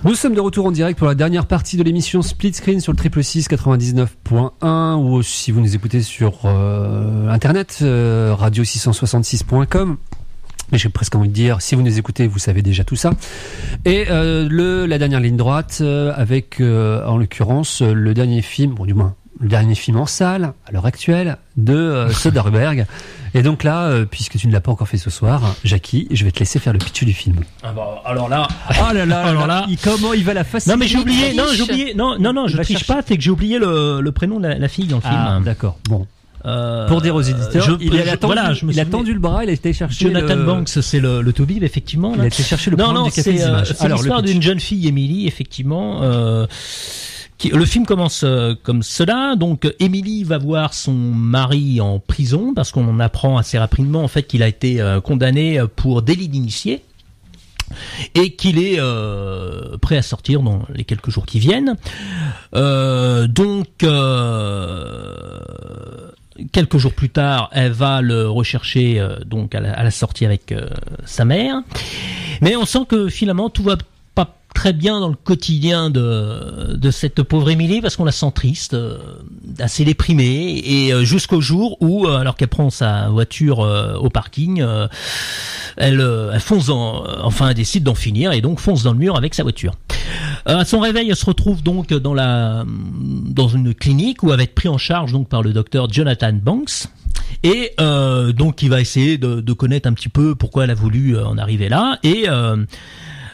Nous sommes de retour en direct pour la dernière partie de l'émission Split Screen sur le 666 99.1 ou si vous nous écoutez sur internet radio666.com. Mais j'ai presque envie de dire, si vous nous écoutez, vous savez déjà tout ça. Et la dernière ligne droite avec en l'occurrence le dernier film, bon du moins le dernier film en salle à l'heure actuelle de Soderbergh. Et donc là, puisque tu ne l'as pas encore fait ce soir, Jackie, je vais te laisser faire le pitch du film. Ah bah, alors là, alors là, comment il va la faciliter? Non mais j'ai oublié, non, je triche pas, c'est que j'ai oublié le prénom de la fille dans le film. Ah, d'accord. Bon. Pour dire aux éditeurs, il a tendu le bras, il a été chercher Jonathan Banks, c'est le Toubib, effectivement. Il a été chercher le point du café des images. C'est l'histoire d'une jeune fille, Emily, effectivement. Le film commence comme cela. Donc, Emily va voir son mari en prison parce qu'on apprend assez rapidement en fait qu'il a été condamné pour délit d'initié et qu'il est prêt à sortir dans les quelques jours qui viennent. Quelques jours plus tard, elle va le rechercher donc à la sortie avec sa mère. Mais on sent que finalement tout va pas très bien dans le quotidien de cette pauvre Émilie parce qu'on la sent triste, assez déprimée, et jusqu'au jour où, alors qu'elle prend sa voiture au parking, elle fonce elle décide d'en finir et donc fonce dans le mur avec sa voiture. À son réveil, elle se retrouve donc dans une clinique où elle va être prise en charge donc par le docteur Jonathan Banks. Et donc il va essayer de connaître un petit peu pourquoi elle a voulu en arriver là, et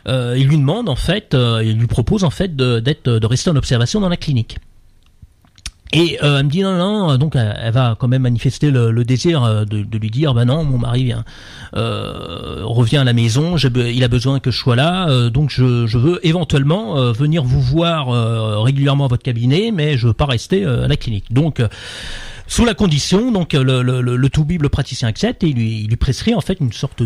il lui demande en fait, il lui propose en fait de rester en observation dans la clinique. Et elle me dit non, donc elle va quand même manifester le désir de lui dire non, mon mari revient à la maison, il a besoin que je sois là, donc je veux éventuellement venir vous voir régulièrement à votre cabinet, mais je veux pas rester à la clinique. Donc sous la condition, donc le Toubib, le praticien, accepte et il lui prescrit en fait une sorte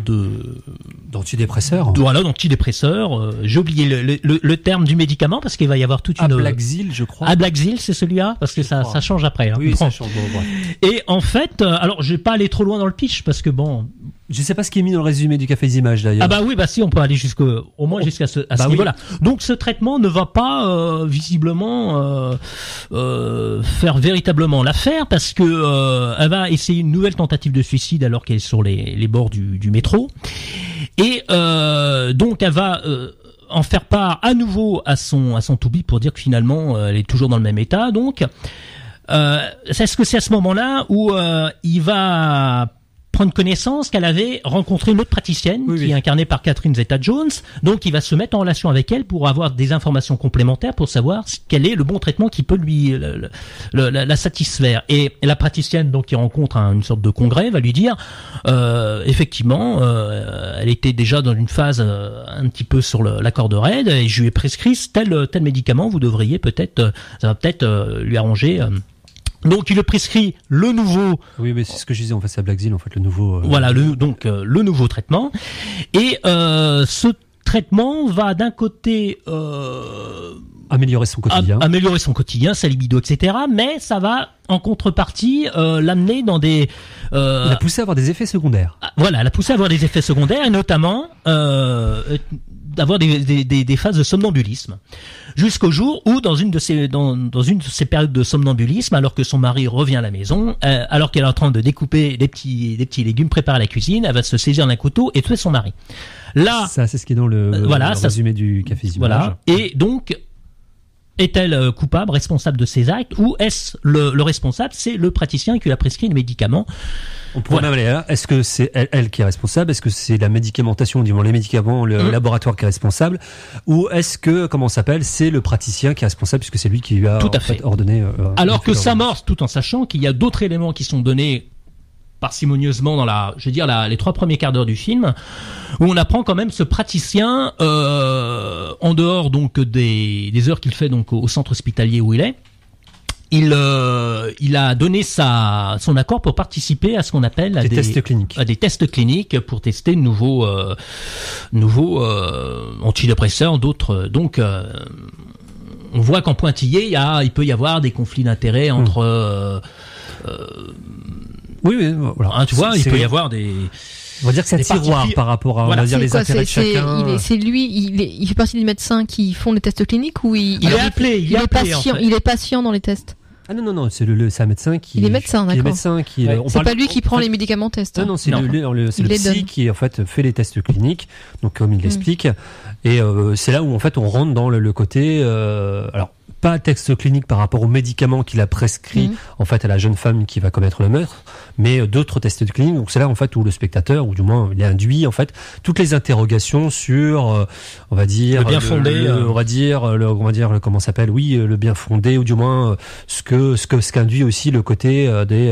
d'antidépresseur. Voilà, d'antidépresseur. J'ai oublié le terme du médicament parce qu'il va y avoir toute une. Ablaxil, je crois. Ablaxil, c'est celui-là, parce que ça change après. Hein. Oui, ça change. Bon. Et en fait, alors je vais pas aller trop loin dans le pitch parce que bon. Je sais pas ce qui est mis dans le résumé du Café des Images d'ailleurs. Ah bah oui, si on peut aller au moins jusqu'à ce niveau-là. Donc ce traitement ne va pas visiblement faire véritablement l'affaire parce que elle va essayer une nouvelle tentative de suicide alors qu'elle est sur les bords du métro, et donc elle va en faire part à nouveau à son Toubib pour dire que finalement elle est toujours dans le même état. Donc est-ce que c'est à ce moment-là où il va prendre connaissance qu'elle avait rencontré une autre praticienne qui est incarnée par Catherine Zeta-Jones, donc il va se mettre en relation avec elle pour avoir des informations complémentaires pour savoir quel est le bon traitement qui peut lui la satisfaire. Et la praticienne donc qui rencontre une sorte de congrès va lui dire effectivement elle était déjà dans une phase un petit peu sur la corde raide et je lui ai prescrit tel médicament, vous devriez peut-être ça va peut-être lui arranger. Donc il le prescrit le nouveau. Oui, mais c'est ce que je disais en fait, c'est Ablaxil en fait le nouveau. Voilà le nouveau traitement. Et ce traitement va d'un côté améliorer son quotidien, sa libido, etc. Mais ça va en contrepartie l'amener dans des. La pousser à avoir des effets secondaires. Voilà, la pousser à avoir des effets secondaires et notamment d'avoir des phases de somnambulisme. Jusqu'au jour où, dans une de ces périodes de somnambulisme, alors que son mari revient à la maison, alors qu'elle est en train de découper des petits légumes préparés à la cuisine, elle va se saisir d'un couteau et tuer son mari. Là, ça c'est ce qui est dans le résumé du Café des Images. Voilà. Et donc, est-elle coupable, responsable de ces actes, ou est-ce le responsable, c'est le praticien qui lui a prescrit le médicament? On pourrait même aller là. Est-ce que c'est elle qui est responsable? Est-ce que c'est la médicamentation, du moins les médicaments, le laboratoire qui est responsable? Ou est-ce que, comment on s'appelle, c'est le praticien qui est responsable puisque c'est lui qui lui a ordonné alors que s'amorce, tout en sachant qu'il y a d'autres éléments qui sont donnés parcimonieusement dans les 3 premiers quarts d'heure du film, où on apprend quand même ce praticien, en dehors donc des heures qu'il fait donc au centre hospitalier où il est, il a donné son accord pour participer à ce qu'on appelle des tests cliniques. À des tests cliniques pour tester de nouveaux antidépresseurs, d'autres. Donc on voit qu'en pointillé, il peut y avoir des conflits d'intérêts entre. Oui, voilà. Tu vois, il peut y avoir des. On va dire que c'est un tiroir par rapport à, on va dire, les intérêts de chacun. C'est lui, il fait partie des médecins qui font les tests cliniques ou il est appelé, il est patient dans les tests. Ah non, c'est un médecin qui. Il est médecin, d'accord. C'est pas lui qui prend les médicaments tests. Non, c'est le psy qui en fait fait les tests cliniques. Donc comme il l'explique, et c'est là où en fait on rentre dans le côté. Alors pas texte clinique par rapport aux médicaments qu'il a prescrit en fait à la jeune femme qui va commettre le meurtre, mais d'autres tests cliniques. Donc c'est là en fait où le spectateur, ou du moins il induit en fait toutes les interrogations sur, on va dire, le bien fondé, on va dire comment s'appelle, le bien fondé, ou du moins ce qu'induit aussi le côté des,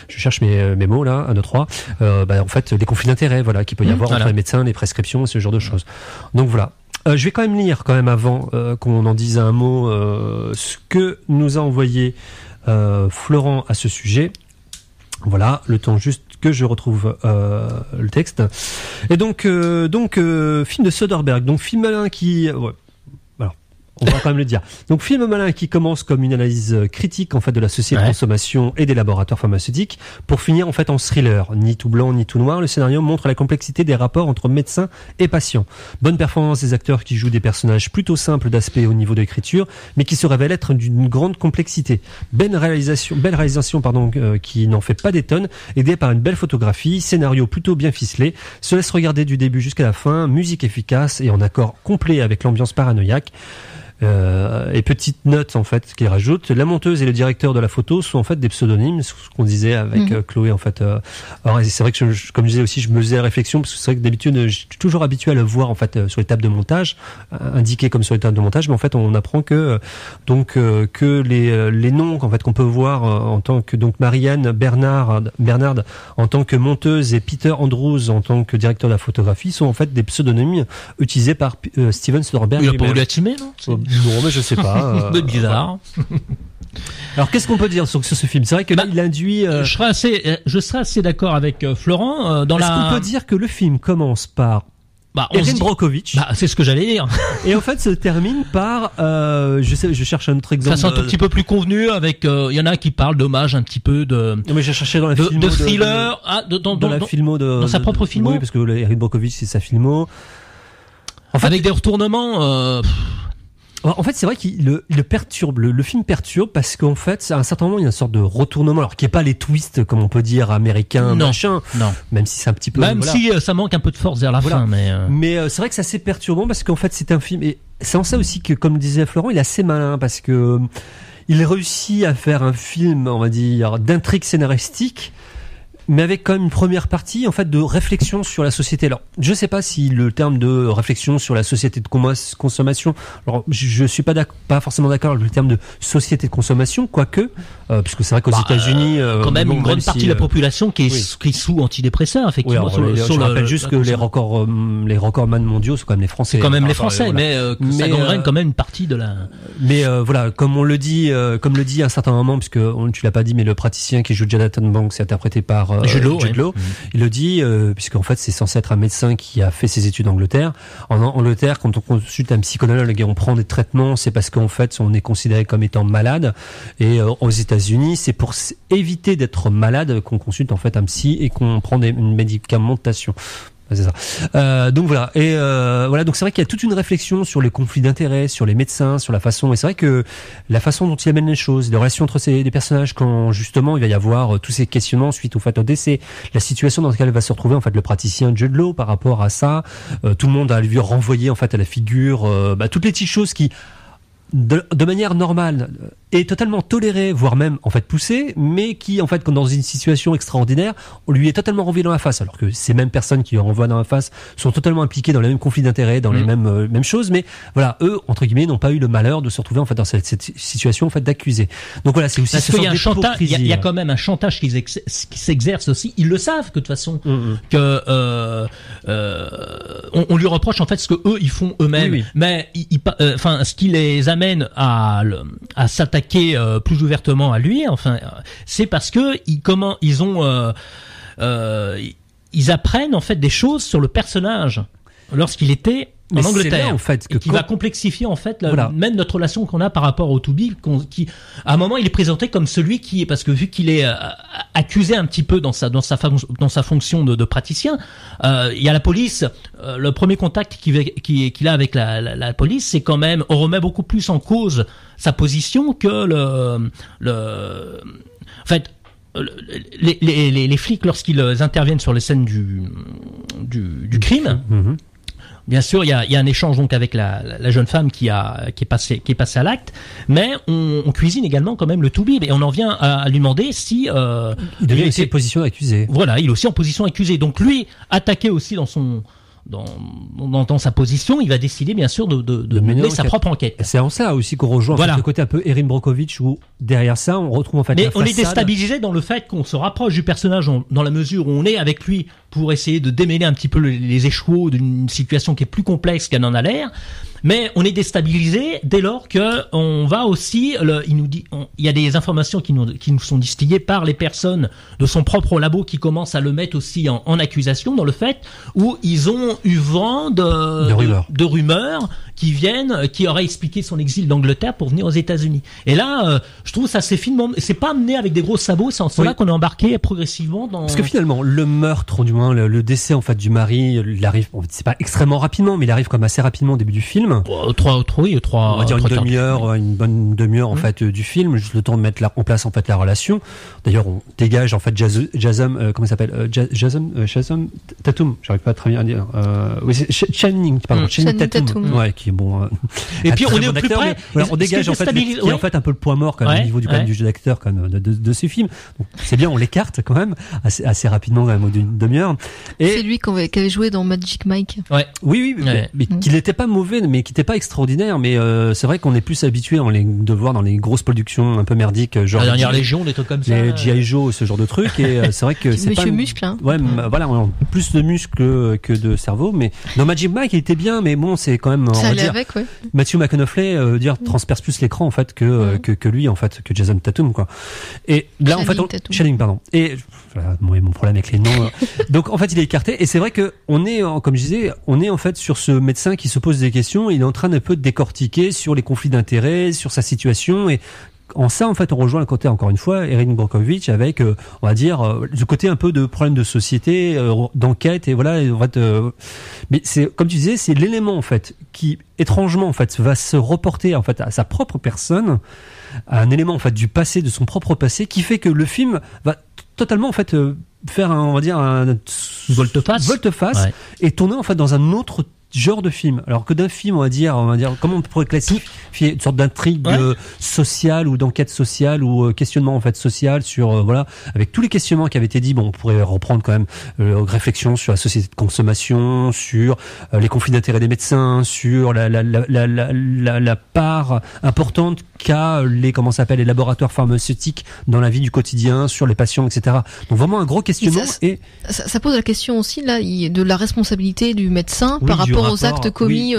je cherche mes mots là, 1, 2, 3, en fait les conflits d'intérêts, voilà, qu'il peut y avoir entre les médecins, les prescriptions et ce genre de choses. Donc voilà. Je vais quand même lire avant qu'on en dise un mot ce que nous a envoyé Florent à ce sujet. Voilà, le temps juste que je retrouve le texte. Et donc film de Soderbergh, donc film malin qui on va quand même le dire. Donc, film malin qui commence comme une analyse critique, en fait, de la société de consommation et des laboratoires pharmaceutiques, pour finir, en fait, en thriller. Ni tout blanc, ni tout noir. Le scénario montre la complexité des rapports entre médecins et patients. Bonne performance des acteurs qui jouent des personnages plutôt simples d'aspect au niveau de l'écriture, mais qui se révèlent être d'une grande complexité. Belle réalisation, qui n'en fait pas des tonnes, aidée par une belle photographie, scénario plutôt bien ficelé, se laisse regarder du début jusqu'à la fin, musique efficace et en accord complet avec l'ambiance paranoïaque. Et petite note en fait qu'il rajoute, la monteuse et le directeur de la photo sont en fait des pseudonymes, ce qu'on disait avec Chloé en fait. Alors c'est vrai que comme je disais aussi, je me faisais la réflexion parce que c'est vrai que d'habitude je suis toujours habitué à le voir en fait sur les tables de montage, indiqué comme sur les tables de montage, mais en fait on apprend que les noms en fait qu'on peut voir en tant que donc Marianne Bernard en tant que monteuse et Peter Andrews en tant que directeur de la photographie sont en fait des pseudonymes utilisés par Steven Soderbergh. Il a pas voulu assumer, non? Non, mais je sais pas. C'est bizarre. Alors, qu'est-ce qu'on peut dire sur ce film? C'est vrai que là, il induit. Je serais assez d'accord avec Florent. Est-ce qu'on peut dire que le film commence par Erin Brockovich? C'est ce que j'allais dire. Et en fait, se termine par. Je cherche un autre exemple. Ça, c'est un tout petit peu plus convenu avec. Il y en a qui parlent d'hommage un petit peu de. Non, mais j'ai cherché dans la filmo de thriller. Dans sa propre filmo. Oui, parce que Erin Brockovich, c'est sa filmo. En fait, avec des retournements. En fait, c'est vrai qu'il le perturbe. Le film perturbe parce qu'en fait, à un certain moment, il y a une sorte de retournement, alors qu'il n'y a pas les twists, comme on peut dire, américains, machin. Non. Même si c'est un petit peu. Même si ça manque un peu de force vers la fin, mais. Mais c'est vrai que c'est assez perturbant parce qu'en fait, c'est un film. Et c'est en ça aussi que, comme disait Florent, il est assez malin parce que il réussit à faire un film, on va dire, d'intrigue scénaristique, mais avec quand même une première partie en fait de réflexion sur la société. Alors, je sais pas si le terme de réflexion sur la société de consommation. Alors, je suis pas forcément d'accord avec le terme de société de consommation, quoique, puisque c'est vrai qu'aux États-Unis, quand même une grande partie de la population qui est sous antidépresseurs, effectivement. Oui, je rappelle juste que les recordman mondiaux sont quand même les Français. C'est quand même les Français, mais ça gangrène quand même une partie de la. Mais voilà, comme le dit à un certain moment, puisque tu l'as pas dit, mais le praticien qui joue Jonathan Banks est interprété par Jude Law. Il le dit, puisqu'en fait c'est censé être un médecin qui a fait ses études en Angleterre. En Angleterre, quand on consulte un psychologue et on prend des traitements, c'est parce qu'en fait on est considéré comme étant malade. Et aux États-Unis, c'est pour éviter d'être malade qu'on consulte en fait un psy et qu'on prend une médicamentation. C'est ça. Donc voilà. Et voilà. Donc c'est vrai qu'il y a toute une réflexion sur les conflits d'intérêts, sur les médecins, sur la façon. Et c'est vrai que la façon dont il amène les choses, les relations entre des personnages, quand justement il va y avoir tous ces questionnements suite au fait au décès, la situation dans laquelle va se retrouver en fait le praticien Jude Law par rapport à ça, tout le monde a lui renvoyer en fait à la figure, toutes les petites choses qui de manière normale est totalement toléré, voire même en fait poussé, mais qui en fait quand dans une situation extraordinaire, on lui est totalement renvoyé dans la face, alors que ces mêmes personnes qui le renvoient dans la face sont totalement impliquées dans les mêmes conflits d'intérêts, dans les mêmes choses, mais voilà, eux entre guillemets n'ont pas eu le malheur de se retrouver en fait dans cette situation en fait d'accusé. Donc voilà, c'est aussi parce qu'il y a un chantage, il y a quand même un chantage qui s'exerce aussi. Ils le savent que de toute façon que on lui reproche en fait ce que eux ils font eux-mêmes, mais enfin ce qui les amène à s'attaquer plus ouvertement à lui, enfin, c'est parce que ils apprennent en fait des choses sur le personnage lorsqu'il était Mais en c'est Angleterre, là, en fait, que et qui quand- va complexifier en fait Voilà. même notre relation qu'on a par rapport au to-be, qui à un moment il est présenté comme celui qui, parce que vu qu'il est accusé un petit peu dans sa fonction de praticien, il y a la police, le premier contact qu'il a avec la police, c'est quand même, on remet beaucoup plus en cause sa position que en fait. Les flics, lorsqu'ils interviennent sur les scènes du crime, bien sûr, il y a un échange donc avec la jeune femme qui est passée à l'acte, mais on cuisine également quand même le to-be, et on en vient à lui demander si il devient aussi en position d'accusé. Voilà, il est aussi en position accusée. Donc lui, attaqué aussi dans sa position, il va décider bien sûr de mener sa propre enquête. C'est en ça aussi qu'on rejoint en fait, le côté un peu Erin Brockovich, où derrière ça on retrouve en fait mais la on façade. est déstabilisé dans le fait qu'on se rapproche du personnage dans la mesure où on est avec lui pour essayer de démêler un petit peu les échouaux d'une situation qui est plus complexe qu'elle n'en a l'air. Mais on est déstabilisé dès lors que on va aussi, il y a des informations qui nous sont distillées par les personnes de son propre labo qui commencent à le mettre aussi en accusation dans le fait où ils ont eu vent de rumeurs qui auraient expliqué son exil d'Angleterre pour venir aux États-Unis. Et là, je trouve ça c'est finement, c'est pas amené avec des gros sabots, c'est en cela qu'on est embarqué progressivement dans. Parce que finalement, le meurtre, du moins le décès en fait du mari, il arrive, c'est pas extrêmement rapidement, mais il arrive comme assez rapidement au début du film. On va dire une bonne demi-heure en fait du film, juste le temps de mettre en place en fait la relation. D'ailleurs, on dégage en fait Jason, comment il s'appelle, Jason Tatum, j'arrive pas très bien à dire. Oui, c'est Channing Tatum. Ouais, qui est bon. Et puis on est au plus près. On dégage en fait qui est en fait un peu le point mort quand même au niveau du jeu d'acteur quand même de ce film. Donc c'est bien, on l'écarte quand même assez rapidement quand même au d'une demi-heure. Et c'est lui qui avait joué dans Magic Mike. Ouais. Oui, mais qu'il n'était pas mauvais, mais qui n'était pas extraordinaire. Mais c'est vrai qu'on est plus habitué de voir dans les grosses productions un peu merdiques, genre la dernière Légion, des trucs comme ça. Les G.I. Joe, ce genre de trucs. Et c'est vrai que c'est Monsieur pas Muscle. Hein. Ouais, voilà, plus de muscles que de cerveau. Mais dans Magic Mike, il était bien, mais bon, c'est quand même. Ça allait avec, ouais. Matthew McConaughey transperce plus l'écran en fait que lui en fait, que Jason Tatum quoi. Et là Channing, pardon. Et voilà, mon problème avec les noms. Donc en fait, il est écarté et c'est vrai que comme je disais, on est en fait sur ce médecin qui se pose des questions, il est en train d'un peu de décortiquer sur les conflits d'intérêts, sur sa situation et en ça, en fait, on rejoint le côté, encore une fois, Erin Brockovich avec, on va dire, le côté un peu de problème de société, d'enquête, et voilà, en fait, mais c'est, comme tu disais, c'est l'élément, en fait, qui, étrangement, en fait, va se reporter, en fait, à sa propre personne, à un élément, en fait, du passé, de son propre passé, qui fait que le film va totalement, en fait, faire un volte-face, et tourner, en fait, dans un autre genre de film, alors que d'un film on va dire comment on pourrait classifier une sorte d'intrigue sociale ou d'enquête sociale ou questionnement en fait social sur voilà, avec tous les questionnements qui avaient été dit, on pourrait reprendre quand même réflexion sur la société de consommation, sur les conflits d'intérêts des médecins, sur la part importante qu'a les laboratoires pharmaceutiques dans la vie du quotidien, sur les patients, etc. Donc vraiment un gros questionnement. Ça pose la question aussi là de la responsabilité du médecin par rapport aux actes commis,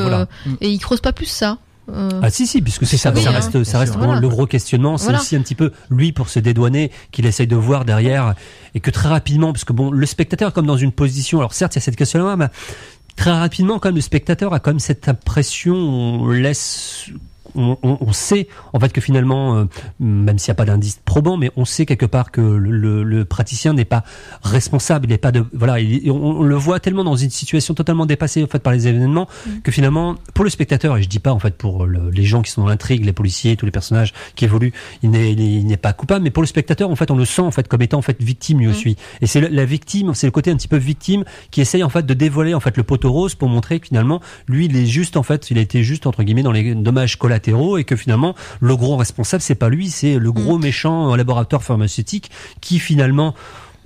et il creuse pas plus ça. Ah si, puisque c'est ça, ça reste vraiment le gros questionnement. C'est aussi un petit peu lui pour se dédouaner qu'il essaye de voir derrière, et que très rapidement, parce que le spectateur est comme dans une position. Alors certes, il y a cette question-là, mais très rapidement, quand même, le spectateur a quand même cette impression, on sait en fait que finalement, même s'il n'y a pas d'indice probant, mais on sait quelque part que le praticien n'est pas responsable, il n'est pas on le voit tellement dans une situation totalement dépassée en fait par les événements que finalement pour le spectateur, et je dis pas en fait pour les gens qui sont dans l'intrigue, les policiers, tous les personnages qui évoluent, il n'est pas coupable, mais pour le spectateur en fait on le sent en fait comme étant en fait victime lui aussi, et c'est la victime, c'est le côté un petit peu victime qui essaye en fait de dévoiler en fait le poteau rose pour montrer que finalement lui il a été juste entre guillemets dans les dommages collatéraux, et que finalement le gros responsable c'est pas lui, c'est le gros méchant laboratoire pharmaceutique qui finalement,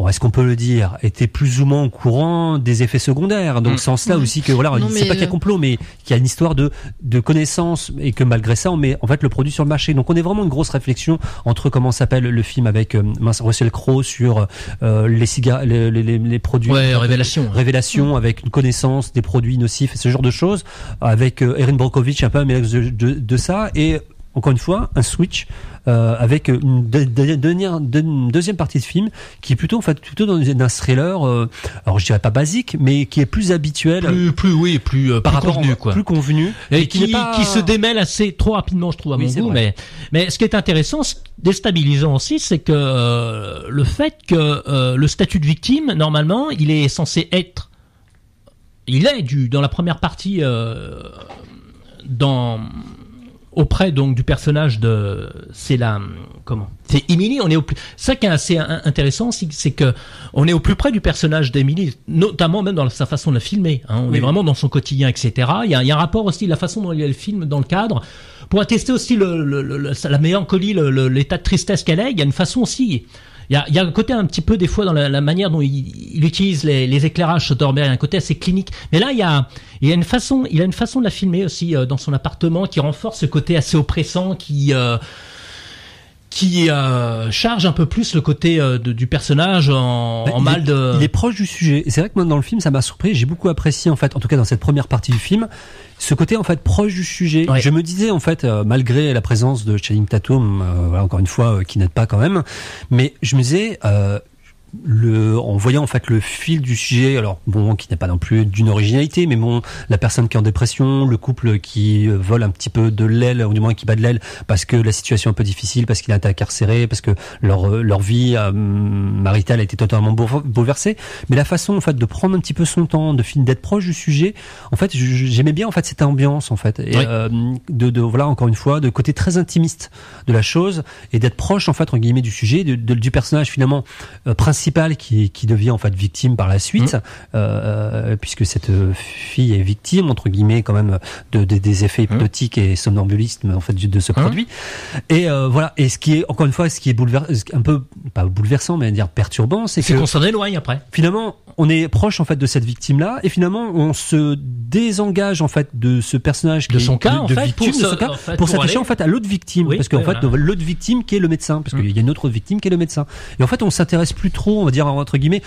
est-ce qu'on peut le dire, était plus ou moins au courant des effets secondaires. Donc c'est en cela aussi que voilà, c'est pas qu'il y a complot, mais qu'il y a une histoire de connaissance, et que malgré ça on met en fait le produit sur le marché. Donc on est vraiment une grosse réflexion entre comment s'appelle le film avec Russell Crowe sur les cigares, les produits. Révélation avec une connaissance des produits nocifs et ce genre de choses, avec Erin Brockovich un peu un mélange de ça, et encore une fois un switch avec une deuxième partie de film qui est plutôt dans un thriller, alors je dirais pas basique, mais qui est plus habituel, plus convenu, quoi. Plus convenu, et qui se démêle assez trop rapidement, je trouve, à mon goût. Mais ce qui est intéressant, déstabilisant aussi, c'est que le fait que le statut de victime, normalement, il est censé être, dans la première partie, auprès donc du personnage c'est Emily. Ça qui est assez intéressant, c'est que on est au plus près du personnage d'Emily, notamment même dans sa façon de la filmer, hein. On est vraiment dans son quotidien, etc. Il y a un rapport aussi, la façon dont il filme dans le cadre, pour attester aussi la mélancolie, l'état de tristesse qu'elle est. Il y a une façon aussi. Il y a un côté un petit peu des fois dans la manière dont il utilise les éclairages Soderbergh, il y a un côté assez clinique. Mais là, il a une façon de la filmer aussi dans son appartement qui renforce ce côté assez oppressant, qui charge un peu plus le côté du personnage en mal de... Il est proche du sujet. Et c'est vrai que moi, dans le film, ça m'a surpris. J'ai beaucoup apprécié, en fait, en tout cas dans cette première partie du film, ce côté, en fait, proche du sujet. Ouais. Je me disais, en fait, malgré la présence de Channing Tatum, encore une fois, qui n'aide pas quand même, mais je me disais... en voyant en fait le fil du sujet, alors bon, qui n'est pas non plus d'une originalité, mais bon, la personne qui est en dépression, le couple qui vole un petit peu de l'aile, ou du moins qui bat de l'aile parce que la situation est un peu difficile, parce qu'il a été incarcéré, parce que leur vie maritale a été totalement bouleversée, mais la façon en fait de prendre un petit peu son temps, d'être proche du sujet, en fait, j'aimais bien en fait cette ambiance en fait, et voilà, encore une fois, de côté très intimiste de la chose, et d'être proche en fait entre guillemets du sujet, du personnage finalement principal qui devient en fait victime par la suite, puisque cette fille est victime entre guillemets quand même des effets hypnotiques et somnambulistes en fait de ce produit. Et voilà. Et ce qui est encore une fois, un peu pas bouleversant, mais à dire perturbant, c'est qu'on s'en éloigne après. Finalement, on est proche en fait de cette victime là, et finalement on se désengage en fait de ce personnage de son cas, pour s'attacher en fait à l'autre victime, parce qu'en fait l'autre victime qui est le médecin, parce qu'il y a une autre victime qui est le médecin. Et en fait on s'intéresse plus trop, on va dire entre guillemets,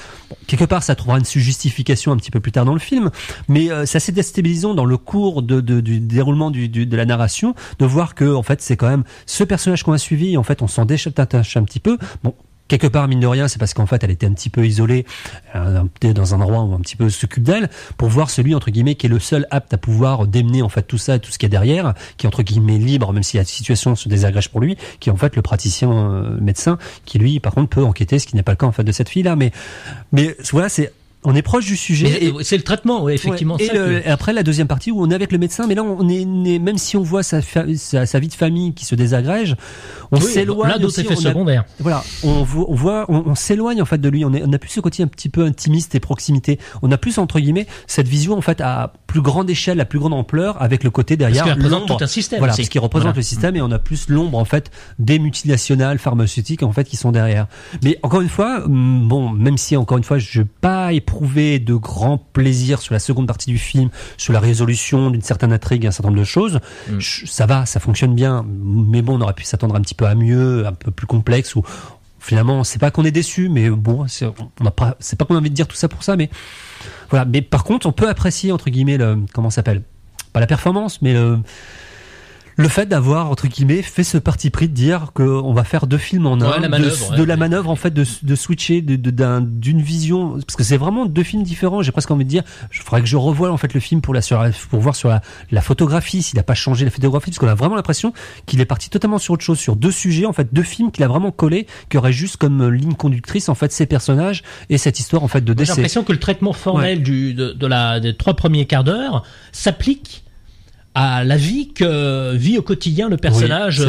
quelque part ça trouvera une justification un petit peu plus tard dans le film, mais c'est assez déstabilisant dans le cours du déroulement de la narration de voir que en fait c'est quand même ce personnage qu'on a suivi, et en fait on s'en détache un petit peu. Bon, quelque part, mine de rien, c'est parce qu'en fait, elle était un petit peu isolée, dans un endroit où un petit peu s'occupe d'elle, pour voir celui, entre guillemets, qui est le seul apte à pouvoir démêler, en fait, tout ça, tout ce qu'il y a derrière, qui est, entre guillemets, libre, même si la situation se désagrège pour lui, qui est, en fait, le praticien médecin, qui, lui, par contre, peut enquêter, ce qui n'est pas le cas, en fait, de cette fille-là. Mais voilà, on est proche du sujet. C'est le traitement, oui, effectivement. Ouais. Et après, la deuxième partie où on est avec le médecin, mais là, on est même si on voit sa vie de famille qui se désagrège, on s'éloigne. Là, d'autres effets secondaires. Voilà, on s'éloigne en fait de lui. On a plus ce côté un petit peu intimiste et proximité. On a plus entre guillemets cette vision en fait à plus grande échelle, à plus grande ampleur, avec le côté derrière. Parce qu'il représente tout un système. Voilà, parce qu'il représente le système, et on a plus l'ombre en fait des multinationales pharmaceutiques en fait qui sont derrière. Mais encore une fois, bon, même si encore une fois, je n'ai pas éprouvé de grand plaisir sur la seconde partie du film, sur la résolution d'une certaine intrigue, un certain nombre de choses, ça va, ça fonctionne bien. Mais bon, on aurait pu s'attendre un petit peu à mieux, un peu plus complexe, ou finalement, c'est pas qu'on est déçu, mais bon, c'est pas qu'on a envie de dire tout ça pour ça, mais voilà. Mais par contre, on peut apprécier entre guillemets comment ça s'appelle, pas la performance, mais le fait d'avoir entre guillemets fait ce parti pris de dire qu'on va faire deux films en un, la manœuvre en fait de switcher d'une vision, parce que c'est vraiment deux films différents. J'ai presque envie de dire, il faudrait que je revoie en fait le film pour voir sur la photographie, s'il n'a pas changé la photographie, parce qu'on a vraiment l'impression qu'il est parti totalement sur autre chose, sur deux sujets en fait, deux films qu'il a vraiment collé, qui auraient juste comme ligne conductrice en fait ces personnages et cette histoire en fait de décès. J'ai l'impression que le traitement formel des 3 premiers quarts d'heure s'applique à la vie que vit au quotidien le personnage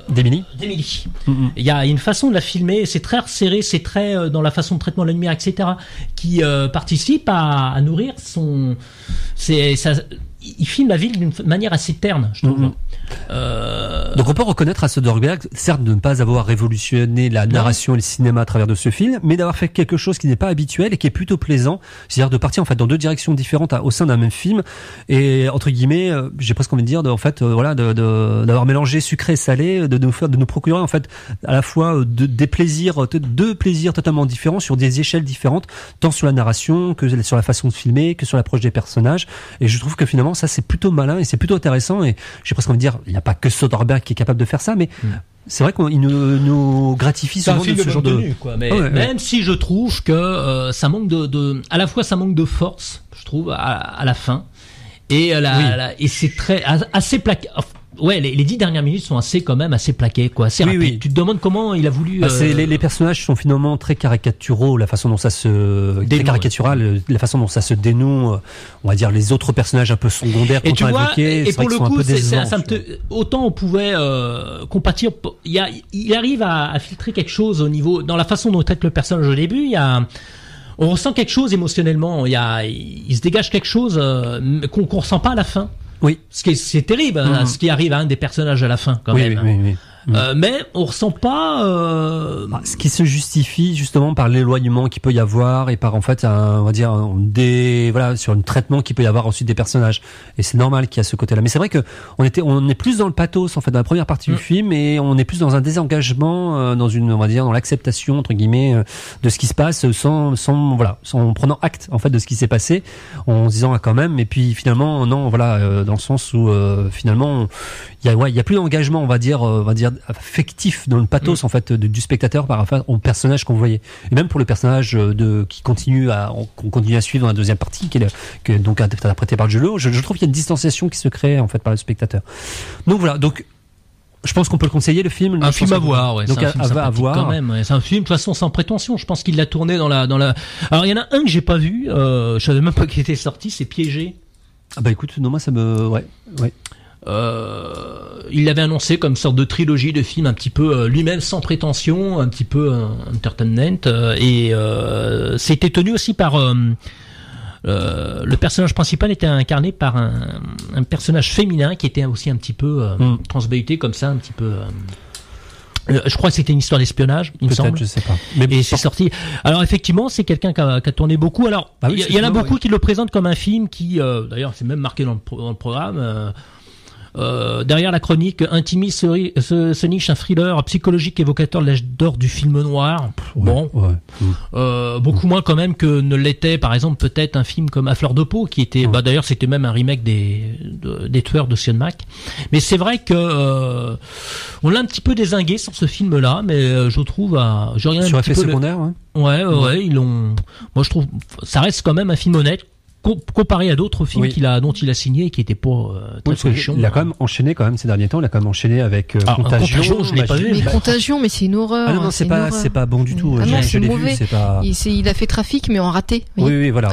d'Emily. Il y a une façon de la filmer, c'est très resserré, c'est très dans la façon de traitement de la lumière, etc., qui participe à nourrir il filme la ville d'une manière assez terne, je trouve. Donc on peut reconnaître à Soderbergh, certes, de ne pas avoir révolutionné la narration et le cinéma à travers de ce film, mais d'avoir fait quelque chose qui n'est pas habituel et qui est plutôt plaisant, c'est-à-dire de partir en fait dans deux directions différentes au sein d'un même film, et entre guillemets, j'ai presque envie de dire, d'avoir mélangé sucré et salé, de nous procurer en fait à la fois deux plaisirs totalement différents sur des échelles différentes, tant sur la narration que sur la façon de filmer, que sur l'approche des personnages. Et je trouve que finalement ça c'est plutôt malin et c'est plutôt intéressant. Et j'ai presque envie de dire, il n'y a pas que Soderbergh qui est capable de faire ça, mais c'est vrai qu'il nous gratifie souvent de ce genre de quoi. Mais même si je trouve que ça manque à la fois ça manque de force, je trouve à la fin, et et c'est assez plaqué. Ouais, les 10 dernières minutes sont assez plaquées, quoi. C'est rapide. Oui. Tu te demandes comment il a voulu. Les personnages sont finalement très caricaturaux, la façon dont ça se caricatural, la façon dont ça se dénoue. On va dire les autres personnages un peu secondaires qu'on a évoqués. Et pour le coup, autant on pouvait compatir. Il arrive à filtrer quelque chose au niveau dans la façon dont il traite le personnage au début. On ressent quelque chose émotionnellement. Il se dégage quelque chose qu'on ressent pas à la fin. Oui. C'est terrible, ce qui arrive à un des personnages à la fin, quand même. Oui. Mais on ressent pas. Ce qui se justifie justement par l'éloignement qu'il peut y avoir et par en fait sur un traitement qu'il peut y avoir ensuite des personnages. Et c'est normal qu'il y a ce côté-là. Mais c'est vrai que on est plus dans le pathos en fait dans la première partie du film et on est plus dans un désengagement, dans l'acceptation entre guillemets de ce qui se passe sans prenant acte en fait de ce qui s'est passé, en se disant quand même. Et puis finalement non dans le sens où finalement il y a plus d'engagement on va dire affectif dans le pathos en fait du spectateur par rapport au personnage qu'on voyait, et même pour le personnage qu'on continue à suivre dans la deuxième partie qui est donc interprété par Jules. Je trouve qu'il y a une distanciation qui se crée en fait par le spectateur. Donc voilà, je pense qu'on peut le conseiller, le film. Un film à voir, ouais. Donc c'est un film à voir quand même. Ouais. C'est un film de toute façon sans prétention. Je pense qu'il l'a tourné dans la. Alors il y en a un que j'ai pas vu. Je savais même pas qu'il était sorti. C'est Piégé. Ah bah écoute, non moi ça me ouais. Il l'avait annoncé comme sorte de trilogie de films un petit peu lui-même sans prétention, un petit peu entertainment, et c'était tenu aussi par le personnage principal était incarné par un personnage féminin qui était aussi un petit peu transvéhité comme ça, un petit peu. Je crois que c'était une histoire d'espionnage, il me semble. Je sais pas. Et c'est sorti. Alors effectivement, c'est quelqu'un qui a tourné beaucoup. Alors il y en a beaucoup qui le présentent comme un film qui, d'ailleurs, c'est même marqué dans le programme. Derrière la chronique, Intimi se niche un thriller psychologique évocateur de l'âge d'or du film noir. Beaucoup moins quand même que ne l'était, par exemple, peut-être un film comme À fleur de peau, qui était, d'ailleurs, c'était même un remake des Tueurs de Sion Mac. Mais c'est vrai que on l'a un petit peu dézingué sur ce film-là, mais je trouve, je regarde sur un petit effet peu secondaire, ouais, ils l'ont. Moi, je trouve, ça reste quand même un film honnête. Comparé à d'autres films dont il a signé et qui étaient pas très folichons. Il a quand même enchaîné ces derniers temps. Il a quand même enchaîné avec Contagion. Je l'ai pas vu. Mais Contagion, mais c'est une horreur. Ah non, c'est pas bon du tout. Ah non, c'est mauvais. Il a fait Trafic, mais en raté. Oui, voilà.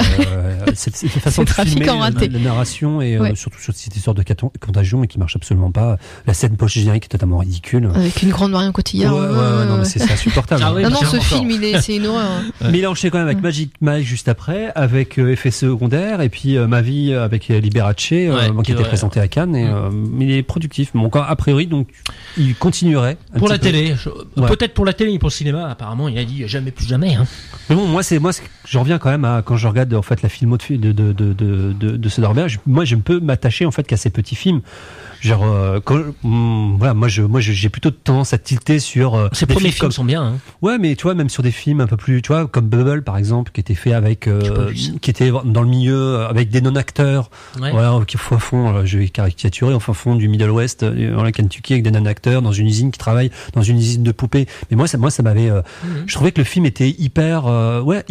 C'est une façon de filmer la narration et surtout sur cette histoire de Contagion et qui marche absolument pas. La scène post-générique est totalement ridicule. Avec une grande Marion Cotillard. Non, mais c'est insupportable. Non, ce film, c'est une horreur. Mais il a enchaîné quand même avec Magic Mike juste après, avec Effet secondaire. Et puis Ma vie avec Liberace qui était présenté à Cannes et il est productif, mais encore a priori donc il continuerait pour la télé, peut-être pour la télé, mais pour le cinéma apparemment il a dit jamais plus jamais. Mais bon, moi je reviens quand même à quand je regarde en fait la filmographie de Soderbergh, moi je peux m'attacher en fait qu'à ces petits films. Genre moi j'ai plutôt tendance à tilter sur ces premiers films sont bien hein. Ouais, mais tu vois, même sur des films un peu plus, tu vois, comme Bubble par exemple, qui était fait avec qui était dans le milieu avec des non-acteurs, qui au fond, je vais caricaturer, au fond du Middle West, dans la Kentucky, avec des non-acteurs dans une usine qui travaille dans une usine de poupées. Mais moi ça m'avait je trouvais que le film était hyper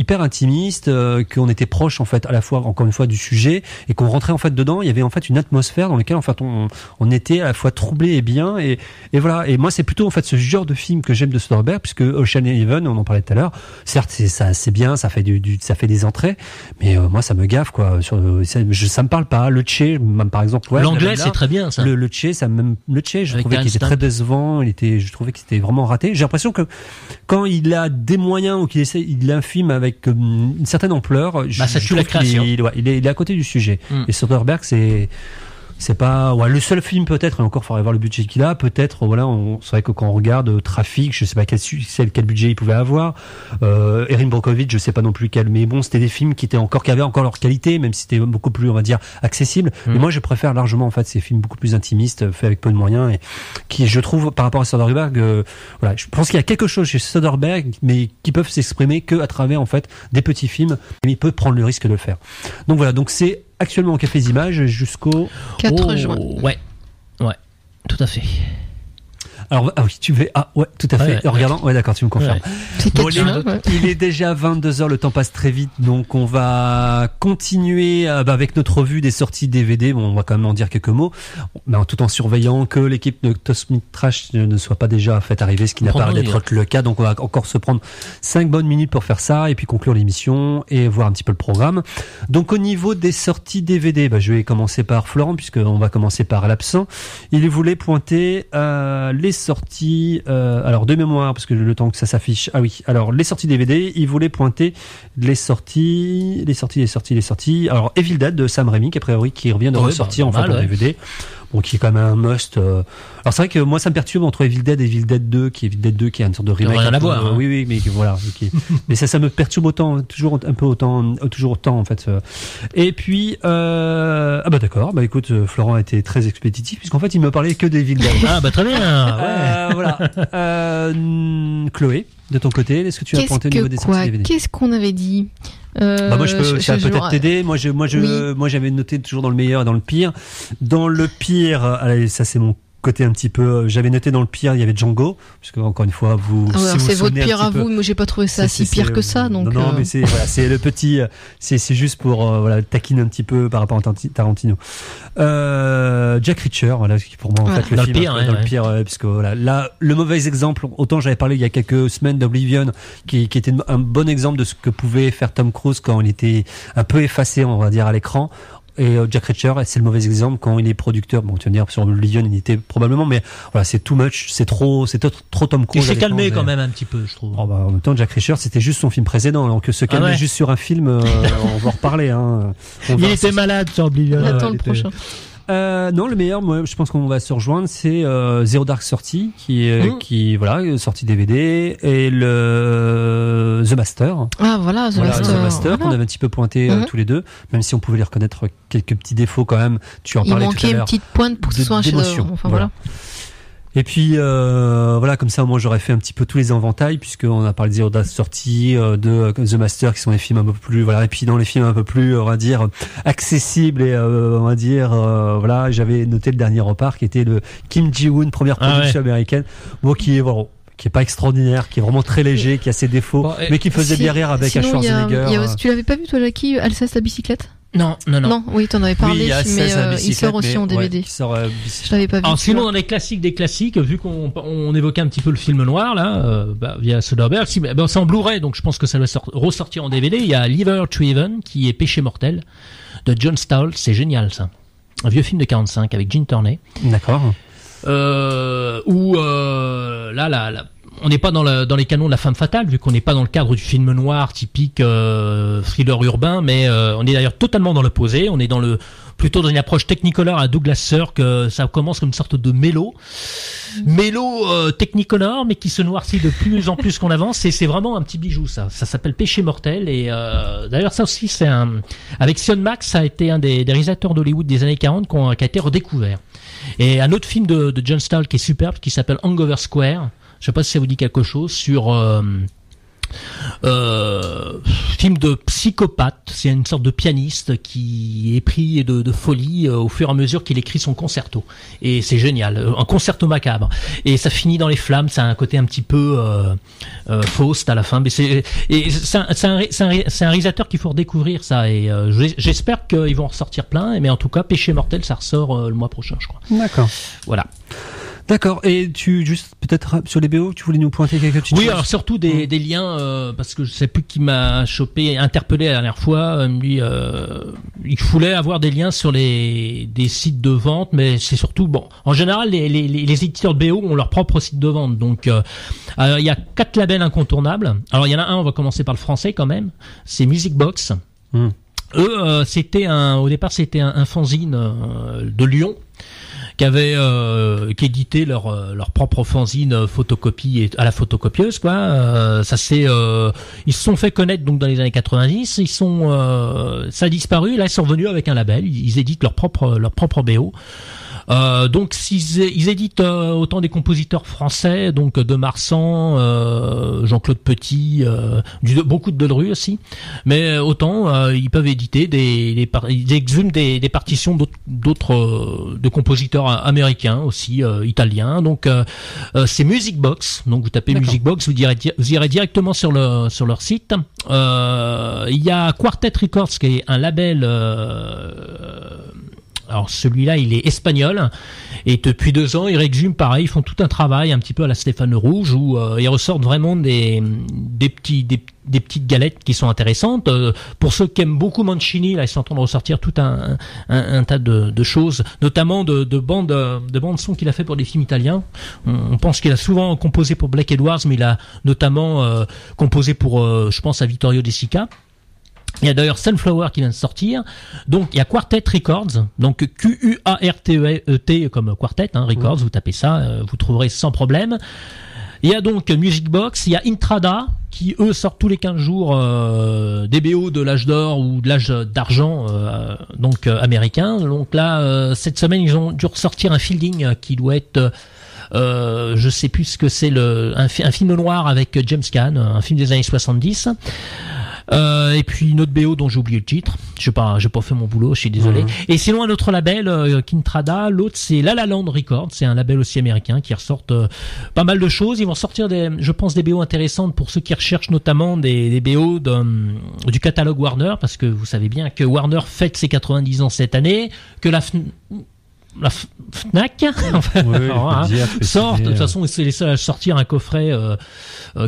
intimiste, qu'on était proche en fait à la fois encore une fois du sujet et qu'on rentrait en fait dedans. Il y avait en fait une atmosphère dans laquelle en fait on était à la fois troublé et bien et voilà. Et moi c'est plutôt en fait ce genre de film que j'aime de Soderbergh, puisque Ocean Eleven, on en parlait tout à l'heure, certes c'est bien, ça fait ça fait des entrées, mais moi ça me gaffe quoi. Ça me parle pas. Le Che par exemple, l'anglais c'est très bien ça. Le Che je trouvais qu'il était très décevant, je trouvais que c'était vraiment raté. J'ai l'impression que quand il a des moyens ou il a un film avec une certaine ampleur, ça tue la création. Il est à côté du sujet. Et Soderbergh c'est pas le seul film peut-être, et encore faudrait voir le budget qu'il a, peut-être c'est vrai que quand on regarde Trafic, je sais pas quel budget il pouvait avoir, Erin Brockovich, je sais pas non plus quel, mais bon, c'était des films qui avaient encore leur qualité, même si c'était beaucoup plus, on va dire, accessible. Mais moi je préfère largement en fait ces films beaucoup plus intimistes, faits avec peu de moyens, et qui, je trouve, par rapport à Soderbergh, je pense qu'il y a quelque chose chez Soderbergh, mais qui peuvent s'exprimer que à travers en fait des petits films, mais il peut prendre le risque de le faire. Donc voilà, donc c'est actuellement au Café des Images jusqu'au 4 juin. Ouais, tout à fait. Alors, oui, tu fais. Ah, ouais, tout à fait. Regardant, d'accord, tu me confirmes. Ouais. Il est déjà 22h, le temps passe très vite, donc on va continuer avec notre revue des sorties DVD. Bon, on va quand même en dire quelques mots, mais tout en surveillant que l'équipe de Cosmic Trash ne soit pas déjà fait arriver, ce qui n'a pas l'air d'être le cas. Donc, on va encore se prendre 5 bonnes minutes pour faire ça, et puis conclure l'émission et voir un petit peu le programme. Donc, au niveau des sorties DVD, je vais commencer par Florent, puisqu'on va commencer par l'absent. Il voulait pointer les sorties, alors de mémoire, parce que le temps que ça s'affiche, alors les sorties DVD, il voulait pointer les sorties, alors Evil Dead de Sam Raimi, qui a priori qui revient de ressortir en DVD, bon, qui est quand même un must. Alors c'est vrai que moi ça me perturbe entre Evil Dead et Evil Dead 2, qui est une sorte de remake. Rien à voir. Oui, mais voilà. Mais ça me perturbe toujours autant en fait. Et puis d'accord. Écoute, Florent a été très expéditif, puisqu'en fait il me parlait que d'Evil Dead. Très bien. Voilà. Chloé, de ton côté, est-ce que tu as pointé au niveau des sorties DVD? Qu'est-ce qu'on avait dit? Moi je peux peut-être t'aider. Moi j'avais noté toujours dans le meilleur et dans le pire. Dans le pire, allez, ça c'est mon côté un petit peu, j'avais noté dans le pire, il y avait Django, parce que encore une fois c'est votre pire à vous, moi j'ai pas trouvé ça si pire que ça, donc non mais c'est le petit, c'est juste pour taquiner un petit peu par rapport à Tarantino. Jack Reacher, qui pour moi en fait le film dans le pire, puisque là le mauvais exemple, autant j'avais parlé il y a quelques semaines d'Oblivion, qui était un bon exemple de ce que pouvait faire Tom Cruise quand il était un peu effacé, on va dire, à l'écran. Et Jack Reacher, c'est le mauvais exemple quand il est producteur. Bon, tu vas me dire, sur Oblivion, il était probablement, mais voilà, c'est too much, c'est trop Tom Cruise. Il s'est calmé quand même un petit peu, je trouve. En même temps, Jack Reacher, c'était juste son film précédent. Donc, se calmer juste sur un film, on va en reparler, Il était malade sur Oblivion. On attend le prochain. Non, le meilleur, moi, je pense qu'on va se rejoindre, c'est Zero Dark Thirty, qui sorti DVD, et le The Master. Ah voilà, The Master, qu'on avait un petit peu pointé tous les deux, même si on pouvait lui reconnaître quelques petits défauts quand même. Tu en parlais tout à l'heure. Il manquait une petite pointe pour que ce soit un chef-d'œuvre. Enfin voilà. Et puis comme ça moi j'aurais fait un petit peu tous les inventails, puisqu'on a parlé de Zero Dark Thirty, de The Master, qui sont des films un peu plus et puis dans les films un peu plus on va dire accessibles, et on va dire j'avais noté le dernier repas qui était le Kim Ji-woon, première production américaine, qui est pas extraordinaire, qui est vraiment très léger, qui a ses défauts, mais qui faisait bien rire avec Schwarzenegger. Tu l'avais pas vu toi, Jackie, Alsace la bicyclette? Non, oui, t'en avais parlé, mais il sort aussi en DVD. Je l'avais pas vu. Alors, sinon, dans les classiques des classiques, vu qu'on évoquait un petit peu le film noir, là, via Soderbergh, c'est en Blu-ray, donc je pense que ça va ressortir en DVD. Il y a Liver to Heaven, qui est Péché mortel, de John Stoltz. C'est génial, ça. Un vieux film de 45 avec Gene Turney. D'accord. On n'est pas dans les canons de la femme fatale, vu qu'on n'est pas dans le cadre du film noir typique thriller urbain, mais on est d'ailleurs totalement dans l'opposé. On est plutôt dans une approche Technicolor à Douglas Sirk. Ça commence comme une sorte de mélo Technicolor, mais qui se noircit de plus en plus qu'on avance. Et c'est vraiment un petit bijou, ça. Ça s'appelle Péché mortel. Et d'ailleurs, ça aussi, avec Sion Max, ça a été un des réalisateurs d'Hollywood des années 40 qui a été redécouvert. Et un autre film de John Stoltz qui est superbe, qui s'appelle Hangover Square. Je sais pas si ça vous dit quelque chose, sur film de psychopathe. C'est une sorte de pianiste qui est pris de folie au fur et à mesure qu'il écrit son concerto. Et c'est génial, un concerto macabre. Et ça finit dans les flammes, ça a un côté un petit peu Faust à la fin. Mais c'est un réalisateur qu'il faut redécouvrir, ça. Et j'espère qu'ils vont en ressortir plein. Mais en tout cas, Péché mortel, ça ressort le mois prochain, je crois. D'accord. Voilà. D'accord. Et juste peut-être sur les BO, tu voulais nous pointer quelques petites choses? Oui, alors surtout des liens, parce que je sais plus qui m'a interpellé la dernière fois. Lui, il voulait avoir des liens sur des sites de vente, mais c'est surtout en général, les éditeurs de BO ont leur propre site de vente. Donc, il y a 4 labels incontournables. Alors, il y en a un, on va commencer par le français quand même. C'est Music Box. Eux, au départ, c'était un fanzine de Lyon qui éditait leur propre fanzine photocopie à la photocopieuse, quoi. Ils se sont fait connaître donc dans les années 90. Ça a disparu. Là, ils sont revenus avec un label. Ils éditent leur propre BO. Donc ils éditent autant des compositeurs français, donc de Marsan, Jean-Claude Petit, beaucoup de Delru aussi, mais autant ils peuvent éditer ils exhument des partitions d'autres de compositeurs américains aussi, italiens. Donc c'est Music Box. Donc vous tapez Music Box, vous irez directement sur leur site. Il y a Quartet Records qui est un label. Alors celui-là, il est espagnol et depuis 2 ans, ils réexhument pareil, ils font tout un travail un petit peu à la Stéphane Rouge où ils ressortent vraiment des petites galettes qui sont intéressantes. Pour ceux qui aiment beaucoup Mancini, là, ils sont en train de ressortir tout un tas de choses, notamment de bandes son qu'il a fait pour des films italiens. On pense qu'il a souvent composé pour Blake Edwards, mais il a notamment composé pour, je pense à Vittorio De Sica. Il y a d'ailleurs Sunflower qui vient de sortir. Donc il y a Quartet Records, donc Quartet comme Quartet, Records, vous tapez ça, vous trouverez sans problème. Il y a donc Music Box, il y a Intrada qui eux sortent tous les 15 jours des BO de l'âge d'or ou de l'âge d'argent américain. Donc là cette semaine ils ont dû ressortir un fielding qui doit être je sais plus ce que c'est, un film noir avec James Caan, un film des années 70. Et puis une autre BO dont j'ai oublié le titre. J'ai pas fait mon boulot, je suis désolé. Et sinon un autre label, Kintrada, l'autre c'est La La Land Records, c'est un label aussi américain qui ressortent pas mal de choses. Ils vont sortir des BO intéressantes pour ceux qui recherchent notamment des BO du catalogue Warner, parce que vous savez bien que Warner fête ses 90 ans cette année, que la Fnac sort, de toute façon c'est les seuls à sortir un coffret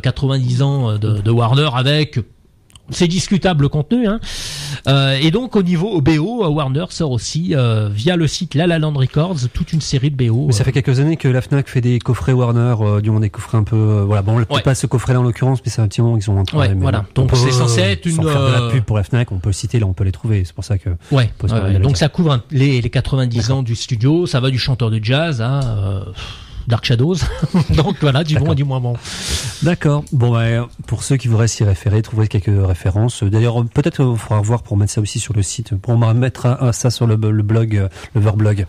90 ans de Warner avec, c'est discutable le contenu, et donc au niveau BO, Warner sort aussi via le site La La Land Records toute une série de BO. Mais ça fait quelques années que la Fnac fait des coffrets Warner, du moins des coffrets un peu voilà, bon, on peut pas ce coffret là en l'occurrence, mais c'est un petit moment qu'ils ont un travail. Voilà. Donc c'est censé être sans faire de la pub pour la Fnac, on peut le citer, là on peut les trouver, c'est pour ça que donc ça couvre les 90 ans du studio, ça va du chanteur de jazz à Dark Shadows. Donc voilà, du bon et du moins bon. D'accord. Bon, pour ceux qui voudraient s'y référer, trouver quelques références. D'ailleurs, peut-être il faudra voir pour mettre ça aussi sur le site, pour mettre ça sur le blog, l'Overblog.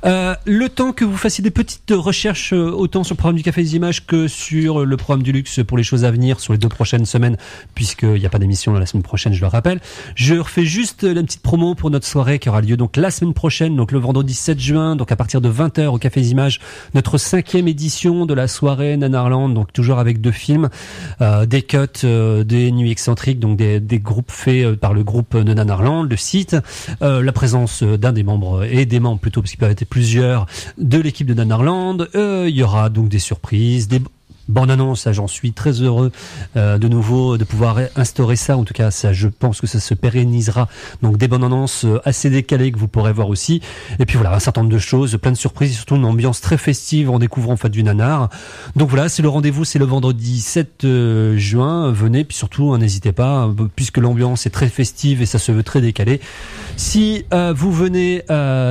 Le temps que vous fassiez des petites recherches, autant sur le programme du Café des Images que sur le programme du Luxe pour les choses à venir sur les 2 prochaines semaines, puisqu'il n'y a pas d'émission la semaine prochaine, je le rappelle. Je refais juste la petite promo pour notre soirée qui aura lieu donc la semaine prochaine, donc le vendredi 7 juin, donc à partir de 20h au Café des Images, notre 5e édition de la soirée Nanarland, donc toujours avec 2 films, des cuts, des nuits excentriques, donc des groupes faits par le groupe de Nanarland, le site, la présence d'un des membres et des membres plutôt, parce qu'il peut y avoir plusieurs, de l'équipe de Nanarland. Il y aura donc des surprises, des bonne annonce, ça j'en suis très heureux de nouveau de pouvoir instaurer ça, en tout cas ça je pense que ça se pérennisera, donc des bonnes annonces assez décalées que vous pourrez voir aussi, et puis voilà un certain nombre de choses, plein de surprises et surtout une ambiance très festive en découvrant en fait du nanar. Donc voilà, c'est le rendez-vous, c'est le vendredi 7 juin, venez, puis surtout n'hésitez pas, puisque l'ambiance est très festive et ça se veut très décalé. Si vous venez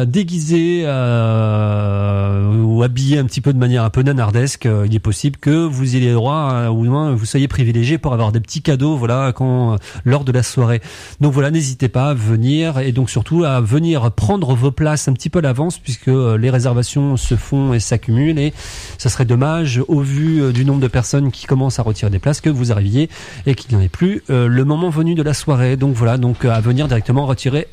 déguisé ou habillé un petit peu de manière un peu nanardesque, il est possible que vous ayez droit, ou moins vous soyez privilégié pour avoir des petits cadeaux, voilà, lors de la soirée. Donc voilà, n'hésitez pas à venir, et donc surtout à venir prendre vos places un petit peu à l'avance, puisque les réservations se font et s'accumulent, et ça serait dommage, au vu du nombre de personnes qui commencent à retirer des places, que vous arriviez et qu'il n'y en ait plus le moment venu de la soirée. Donc voilà, donc à venir directement retirer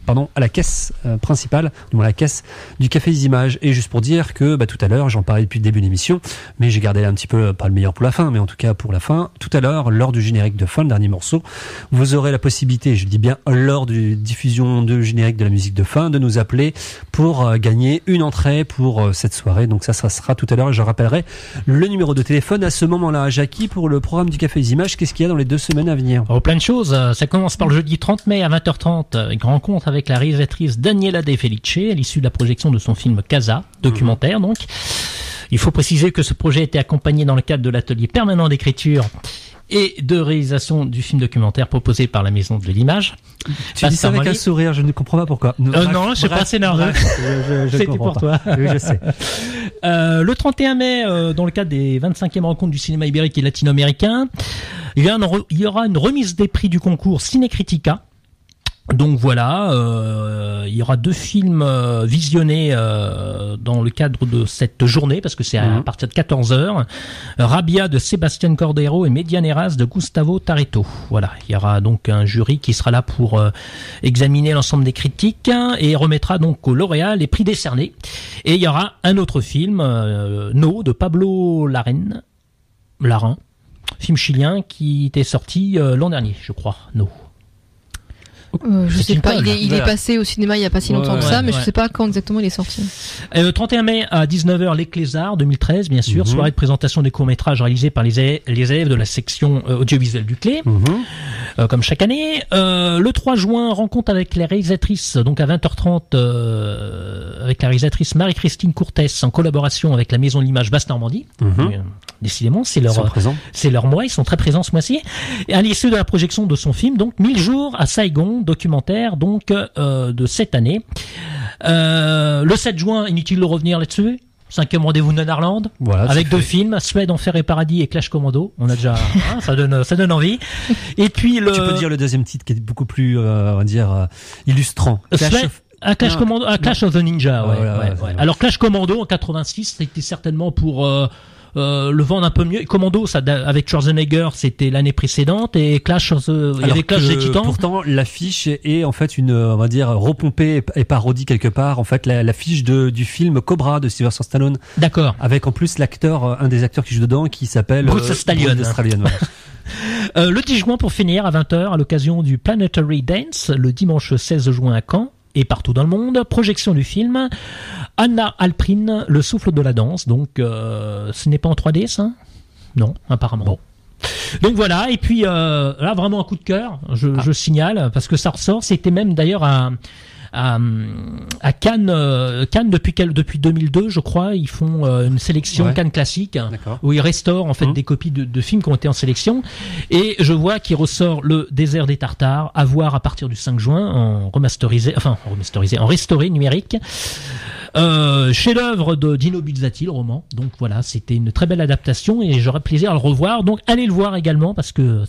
à la caisse principale, à la caisse du Café des Images. Et juste pour dire que tout à l'heure, j'en parlais depuis le début de l'émission, mais j'ai gardé un petit peu, pas le meilleur pour la fin, mais en tout cas pour la fin, tout à l'heure, lors du générique de fin, le dernier morceau, vous aurez la possibilité, je dis bien lors de diffusion de générique de la musique de fin, de nous appeler pour gagner une entrée pour cette soirée. Donc ça sera tout à l'heure, je rappellerai le numéro de téléphone à ce moment-là. Jackie, pour le programme du Café des Images, qu'est-ce qu'il y a dans les 2 semaines à venir? Plein de choses. Ça commence par le jeudi 30 mai à 20h30, une rencontre avec la réalisatrice Daniela De Felice à l'issue de la projection de son film Casa, documentaire donc. Il faut préciser que ce projet a été accompagné dans le cadre de l'atelier permanent d'écriture et de réalisation du film documentaire proposé par la Maison de l'Image. Tu dis ça avec un sourire, je ne comprends pas pourquoi. Non, je suis pas assez nerveux. C'était pour toi. Oui, je sais. Le 31 mai, dans le cadre des 25e rencontres du cinéma ibérique et latino-américain, il y aura une remise des prix du concours Ciné Critica. Donc voilà, il y aura 2 films visionnés dans le cadre de cette journée, parce que c'est à partir de 14h. Rabia de Sébastien Cordero et Medianeras de Gustavo Tareto. Voilà, il y aura donc un jury qui sera là pour examiner l'ensemble des critiques et remettra donc aux lauréats les prix décernés. Et il y aura un autre film, No, de Pablo Larraín, film chilien qui était sorti l'an dernier, je crois, No. Je sais pas, il est passé au cinéma il y a pas si longtemps que ça, mais je sais pas quand exactement il est sorti. 31 mai à 19h, Les Clésards 2013, bien sûr, soirée de présentation des courts-métrages réalisés par les élèves de la section audiovisuelle du Clé, comme chaque année. Le 3 juin, rencontre avec les réalisatrices, donc à 20h30, avec la réalisatrice Marie-Christine Courtès, en collaboration avec la Maison de l'Image Basse-Normandie. Décidément, c'est leur mois, ils sont très présents ce mois-ci. Et à l'issue de la projection de son film, donc 1000 jours à Saigon, documentaire donc de cette année. Le 7 juin, inutile de revenir là-dessus. 5e rendez-vous de Nanarland, voilà, avec 2 films, Suède, Enfer et Paradis et Clash Commando. On a déjà, ça donne envie. Et puis tu peux dire le deuxième titre qui est beaucoup plus, on va dire, illustrant. Clash of the Ninja, ouais. Alors Clash Commando en 86, c'était certainement pour le vendre un peu mieux. Commando, ça, avec Schwarzenegger, c'était l'année précédente, et Clash il y avait Clash des Titans. Pourtant, l'affiche est en fait on va dire, repompée et parodie quelque part. En fait, l'affiche du film Cobra de Sylvester Stallone. D'accord. Avec en plus un des acteurs qui joue dedans, qui s'appelle Bruce Stallion. Le 10 juin, pour finir, à 20h, à l'occasion du Planetary Dance, le dimanche 16 juin à Caen, et partout dans le monde, projection du film Anna Alprin, Le souffle de la danse. Donc ce n'est pas en 3D, ça? Non, apparemment. Bon. Donc voilà, et puis là vraiment un coup de cœur, je signale, parce que ça ressort. C'était même d'ailleurs à Cannes depuis 2002, je crois, ils font une sélection Cannes classique, où ils restaurent en fait des copies de films qui ont été en sélection, et je vois qu'il ressort Le désert des Tartares, à voir à partir du 5 juin en restauré numérique. Chef-d'œuvre de Dino Buzzati, le roman. Donc voilà, c'était une très belle adaptation et j'aurais plaisir à le revoir. Donc allez le voir également, parce que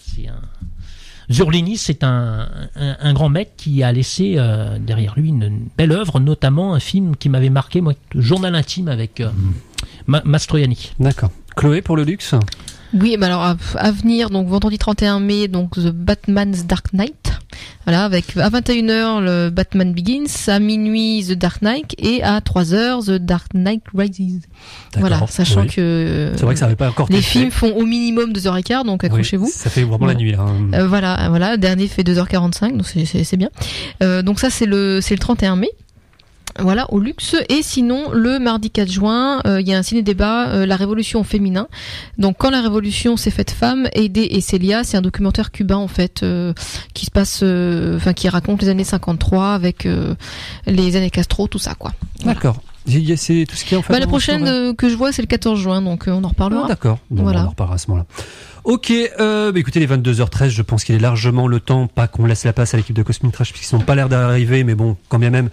Zurlini, c'est un grand mec qui a laissé derrière lui une belle œuvre, notamment un film qui m'avait marqué, moi, Journal intime avec Mastroianni. D'accord. Chloé, pour le luxe? Oui, alors à venir, donc vendredi 31 mai, donc The Batman's Dark Knight. Voilà, avec à 21h le Batman Begins, à minuit The Dark Knight et à 3h The Dark Knight Rises. Voilà, sachant que c'est vrai que ça avait pas encore les films font au minimum 2h15, donc accrochez-vous. Ça fait vraiment la nuit là. Voilà, le dernier fait 2h45, donc c'est bien. Donc ça c'est le 31 mai. Voilà, au luxe. Et sinon, le mardi 4 juin, il y a un ciné-débat, La Révolution au féminin. Donc, quand la Révolution s'est faite femme, Aidé et Célia, c'est un documentaire cubain, en fait, qui se passe, qui raconte les années 53 avec les années Castro, tout ça, quoi. Voilà. D'accord. C'est tout ce qui est en fait. La prochaine que je vois, c'est le 14 juin, donc on en reparlera. Ah, d'accord. Bon, voilà. On en reparlera à ce moment-là. Ok, écoutez, les 22h13, je pense qu'il est largement le temps, pas qu'on laisse la place à l'équipe de Cosmic Trash, puisqu'ils n'ont pas l'air d'arriver, mais bon, quand bien même,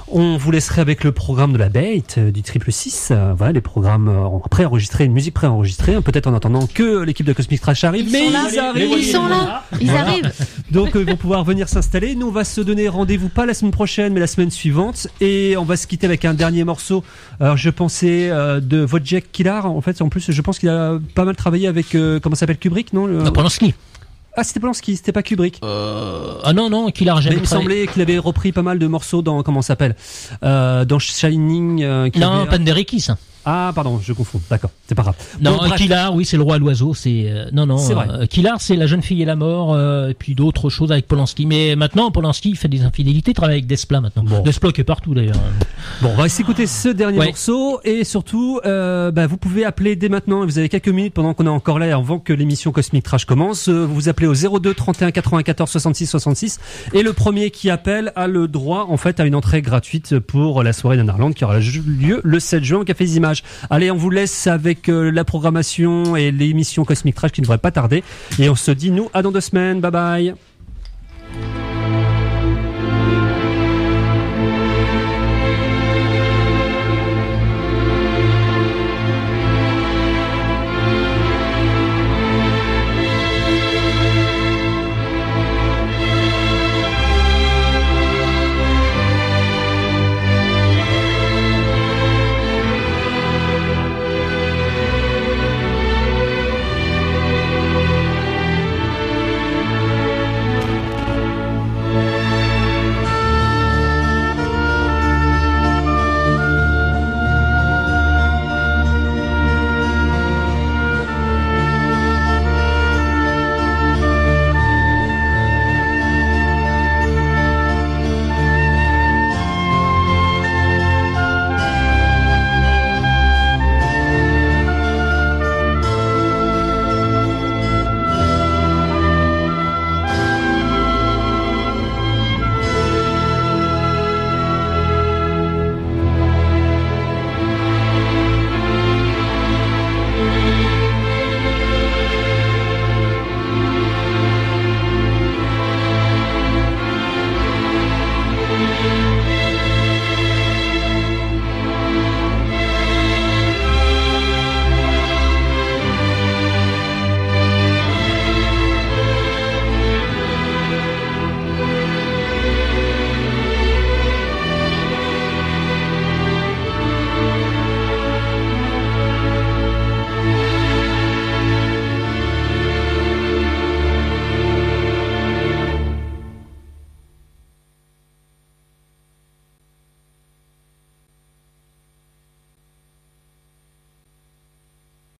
on vous laisserait avec le programme de la Bête, du 666, voilà, les programmes préenregistrés, une musique préenregistrée, peut-être en attendant que l'équipe de Cosmic Trash arrive, ils sont là, ils arrivent. Donc ils vont pouvoir venir s'installer. Nous, on va se donner rendez-vous pas la semaine prochaine, mais la semaine suivante, et on va se quitter avec un dernier morceau. Alors, je pensais de Wojciech Kilar, en fait, en plus, je pense qu'il a pas mal travaillé avec, comment s'appelle, Kubrick, non? Polanski. Ah, c'était Polanski, c'était pas Kubrick. Ah non, Kilar jamais. Il me semblait qu'il avait repris pas mal de morceaux dans, comment ça s'appelle, dans Shining. Non, Penderecki, ça. Ah, pardon, je confonds. D'accord, c'est pas grave. Non, bon, Kilar, oui, c'est le roi à l'oiseau. C'est c'est vrai. Kilar, c'est La jeune fille et la mort, et puis d'autres choses avec Polanski. Mais maintenant, Polanski il fait des infidélités, travaille avec Desplat maintenant. Bon. Desplat qui est partout d'ailleurs. Bon, on va s'écouter ce dernier morceau, et surtout, vous pouvez appeler dès maintenant. Vous avez quelques minutes pendant qu'on est encore là, avant que l'émission Cosmic Trash commence. Vous appelez au 02 31 94 66 66, et le premier qui appelle a le droit, en fait, à une entrée gratuite pour la soirée d'Anarland qui aura lieu le 7 juin au Café Images. dommage. Allez, on vous laisse avec la programmation et l'émission Cosmic Trash qui ne devrait pas tarder. Et on se dit, nous, à dans 2 semaines. Bye bye.